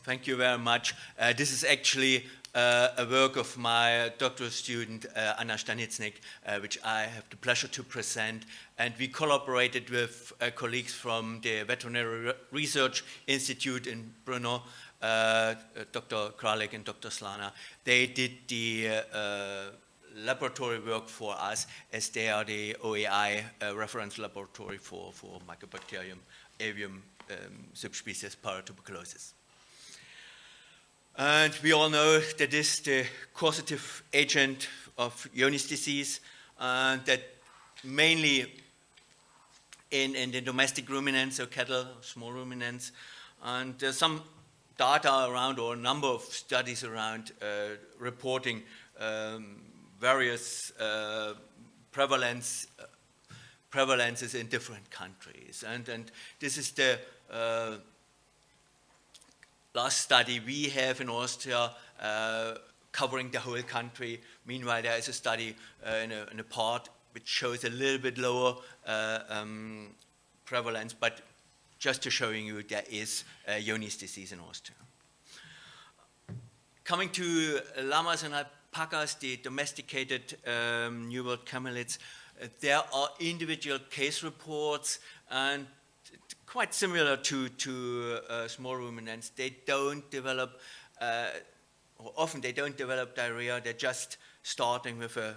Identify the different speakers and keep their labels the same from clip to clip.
Speaker 1: Thank you very much. This is actually a work of my doctoral student, Anna Stanitsnik, which I have the pleasure to present. And we collaborated with colleagues from the Veterinary Research Institute in Brno, Dr. Kralik and Dr. Slana. They did the laboratory work for us, as they are the OAI reference laboratory for Mycobacterium, avium subspecies paratuberculosis. And we all know that this is the causative agent of Johne's disease, and that mainly in the domestic ruminants, so cattle, small ruminants. And there's some data around, or a number of studies around, reporting various prevalences in different countries. And this is the last study we have in Austria covering the whole country. Meanwhile, there is a study in a part which shows a little bit lower prevalence, but just to showing you there is Johne's disease in Austria. Coming to llamas and alpacas, the domesticated New World camelids, there are individual case reports, and quite similar to small ruminants. They don't develop, or often they don't develop diarrhea. They're just starting with a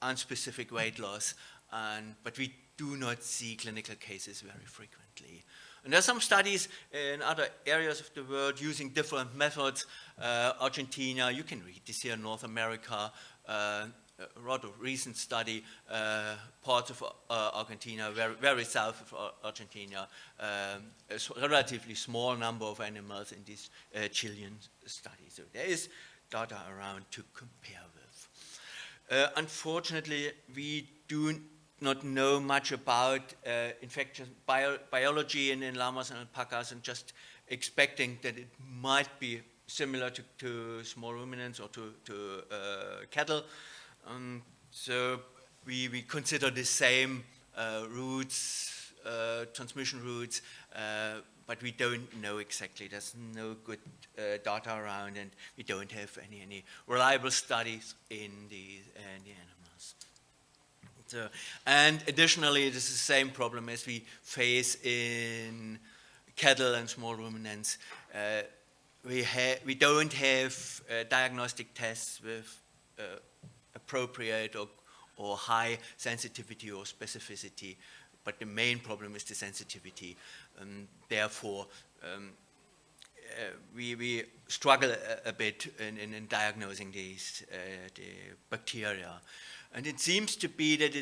Speaker 1: unspecific weight loss, but we do not see clinical cases very frequently. And there are some studies in other areas of the world using different methods. Argentina, you can read this here in North America, a rather recent study, parts of Argentina, very south of Argentina, a relatively small number of animals in this Chilean study. So there is data around to compare with. Unfortunately, we do not know much about infection biology in llamas and alpacas, and just expecting that it might be similar to small ruminants or to cattle. So we consider the same routes, transmission routes, but we don't know exactly. There's no good data around, and we don't have any reliable studies in the animals. So, and additionally, this is the same problem as we face in cattle and small ruminants. We don't have diagnostic tests with appropriate or high sensitivity or specificity, but the main problem is the sensitivity. Therefore, we struggle a bit in diagnosing the bacteria. And it seems to be that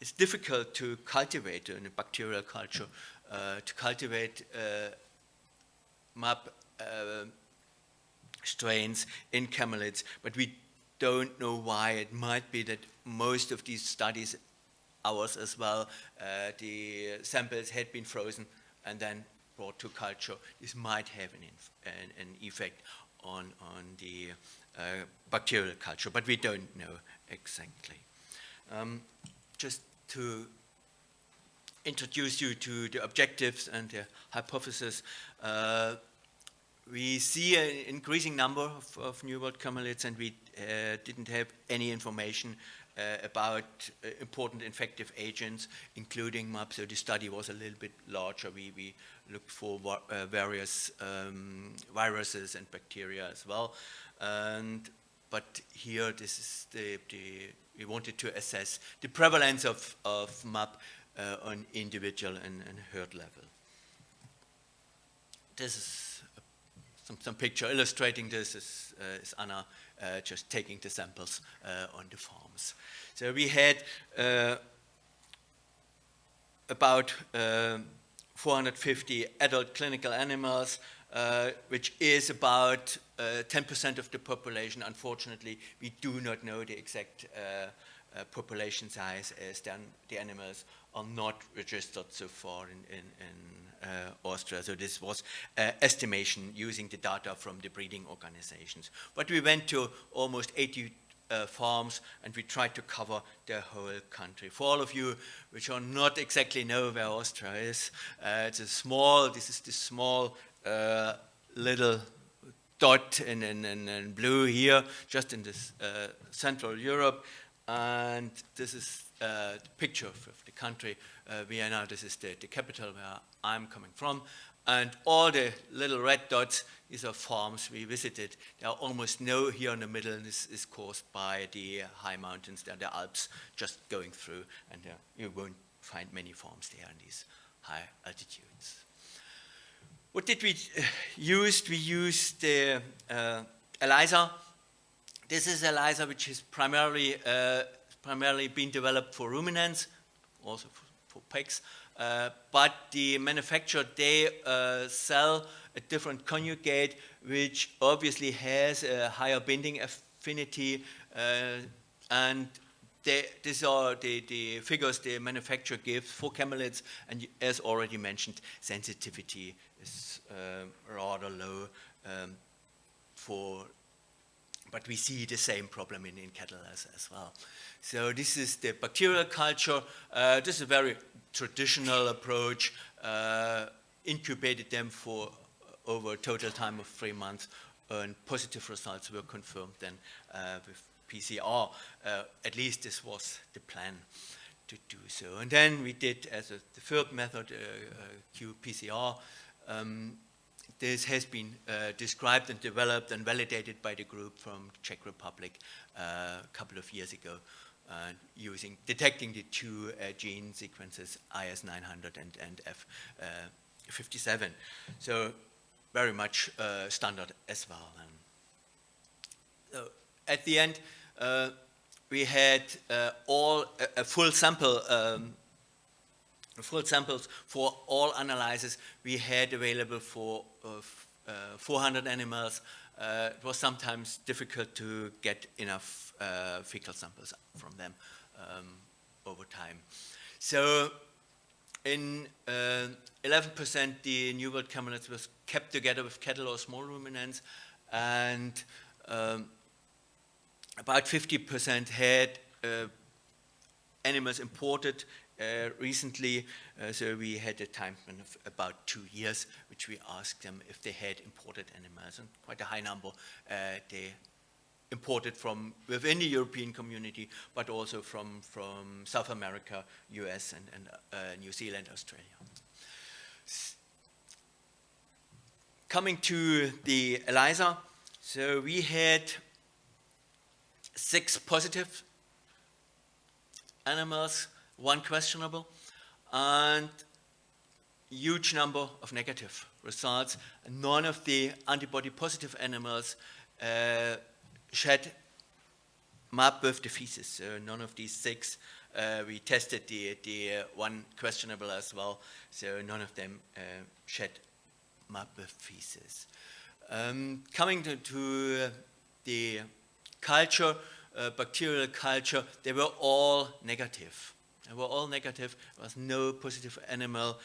Speaker 1: it's difficult to cultivate in a bacterial culture, to cultivate MAP strains in camelids, but we don't know why. It might be that most of these studies, ours as well, the samples had been frozen and then brought to culture. This might have an effect on the bacterial culture, but we don't know exactly. Just to introduce you to the objectives and the hypothesis, we see an increasing number of New World camelids, and we didn't have any information about important infective agents, including MAP, so the study was a little bit larger. We looked for various viruses and bacteria as well. But here, this is we wanted to assess the prevalence of MAP on individual and herd level. This is some picture illustrating this. Is Anna just taking the samples on the farms. So we had about 450 adult clinical animals, which is about 10% of the population. Unfortunately, we do not know the exact population size, as the animals are not registered so far in Austria. So this was estimation using the data from the breeding organizations. But we went to almost 80 farms, and we tried to cover the whole country. For all of you which are not exactly know where Austria is, this is the small little dot in blue here, just in this Central Europe, and this is the picture of the country, Vienna. This is the capital where I'm coming from, and all the little red dots, these are farms we visited. There are almost no here in the middle, and this is caused by the high mountains, the Alps just going through, and you won't find many farms there in these high altitudes. What did we use? We used the ELISA. This is ELISA, which is primarily being developed for ruminants, also for pigs. But the manufacturer, they sell a different conjugate, which obviously has a higher binding affinity, and these are the figures the manufacturer gives for camelids, and as already mentioned, sensitivity is rather low but we see the same problem in cattle as well. So this is the bacterial culture. This is a very traditional approach. Incubated them for over a total time of 3 months, and positive results were confirmed then with PCR. At least this was the plan to do so. And then we did, as the third method, qPCR. This has been described and developed and validated by the group from Czech Republic a couple of years ago, detecting the two gene sequences, IS900 and F57. So very much standard as well. So at the end, we had full samples for all analyses we had available for 400 animals. It was sometimes difficult to get enough fecal samples from them over time. So in 11% the New World camelids was kept together with cattle or small ruminants, and about 50% had animals imported recently, so we had a time span of about 2 years, which we asked them if they had imported animals, and quite a high number they imported from within the European community, but also from South America, US, and New Zealand, Australia. Coming to the ELISA, so we had 6 positive animals, 1 questionable, and huge number of negative results. None of the antibody positive animals shed map with the feces. So none of these 6. We tested the 1 questionable as well. So none of them shed map with feces. Coming to the culture, bacterial culture, they were all negative. They were all negative. There was no positive animal.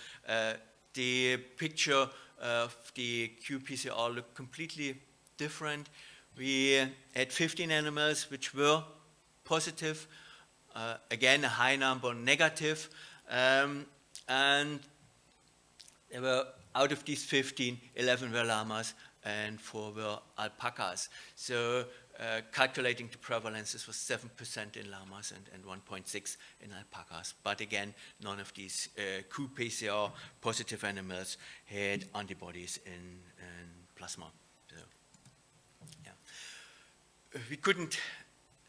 Speaker 1: The picture of the qPCR looked completely different. We had 15 animals which were positive. Again, a high number negative. And there were, out of these 15, 11 were llamas and 4 were alpacas. So calculating the prevalence, this was 7% in llamas and 1.6 in alpacas. But again, none of these qPCR positive animals had antibodies in plasma. So, yeah. We couldn't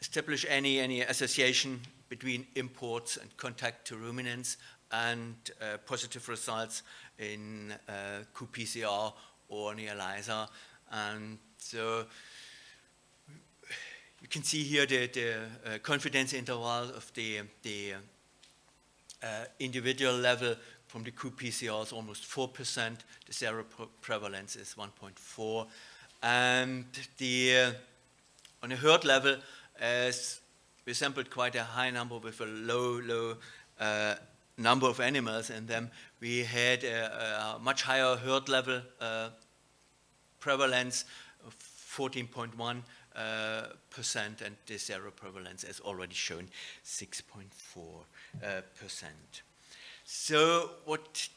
Speaker 1: establish any association between imports and contact to ruminants and positive results in qPCR or in ELISA. And so you can see here the confidence interval of the individual level from the qPCR is almost 4%. The seroprevalence is 1.4. And on a herd level, as we sampled quite a high number with a low number of animals in them, we had a much higher herd level prevalence of 14.1%, and the seroprevalence, as already shown, 6.4%. So what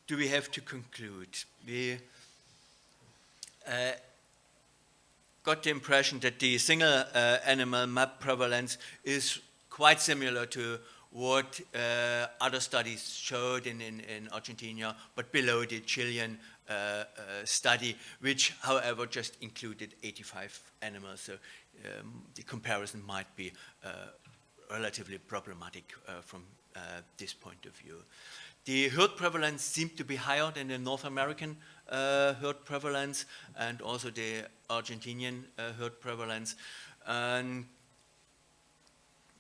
Speaker 1: do we have to conclude? got the impression that the single animal MAP prevalence is quite similar to what other studies showed in Argentina, but below the Chilean study, which, however, just included 85 animals. So the comparison might be relatively problematic from this point of view. The herd prevalence seemed to be higher than the North American herd prevalence and also the Argentinian herd prevalence.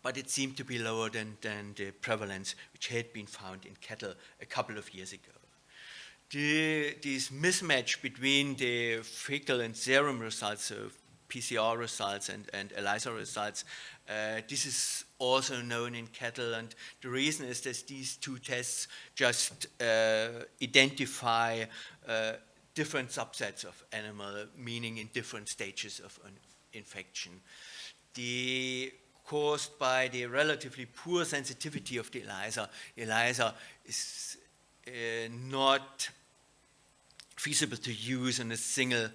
Speaker 1: But it seemed to be lower than the prevalence which had been found in cattle a couple of years ago. This mismatch between the fecal and serum results, so PCR results and ELISA results, this is also known in cattle, and the reason is that these two tests just identify different subsets of animal, meaning in different stages of an infection. Caused by the relatively poor sensitivity of the ELISA. ELISA is not feasible to use on a single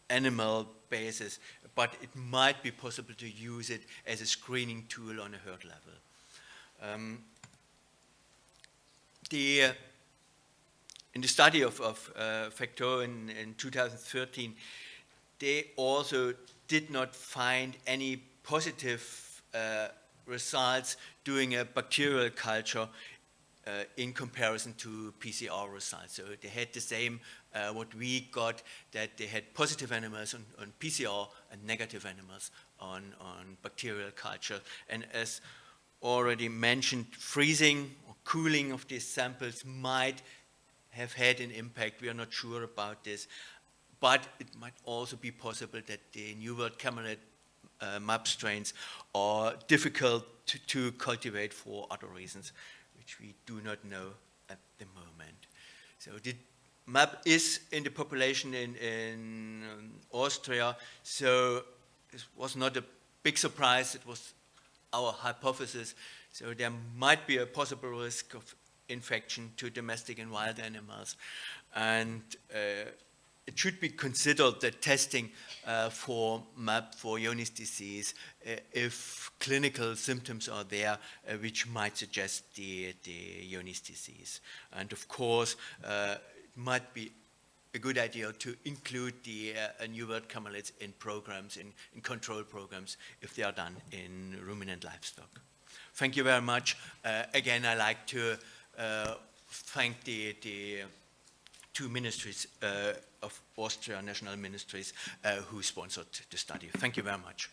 Speaker 1: animal basis, but it might be possible to use it as a screening tool on a herd level. In the study of Factor in 2013, they also did not find any positive results doing a bacterial culture in comparison to PCR results. So they had the same, what we got, that they had positive animals on PCR and negative animals on bacterial culture. And as already mentioned, freezing or cooling of these samples might have had an impact. We are not sure about this. But it might also be possible that the New World camelid MAP strains are difficult to cultivate for other reasons, which we do not know at the moment. So the MAP is in the population in Austria, so it was not a big surprise. It was our hypothesis. So there might be a possible risk of infection to domestic and wild animals. And it should be considered that testing for MAP for Johne's disease if clinical symptoms are there which might suggest the Johne's disease. And of course, it might be a good idea to include the New World camelids in programs, in control programs, if they are done in ruminant livestock. Thank you very much. Again, I'd like to thank the two ministries of Austria, national ministries, who sponsored the study. Thank you very much.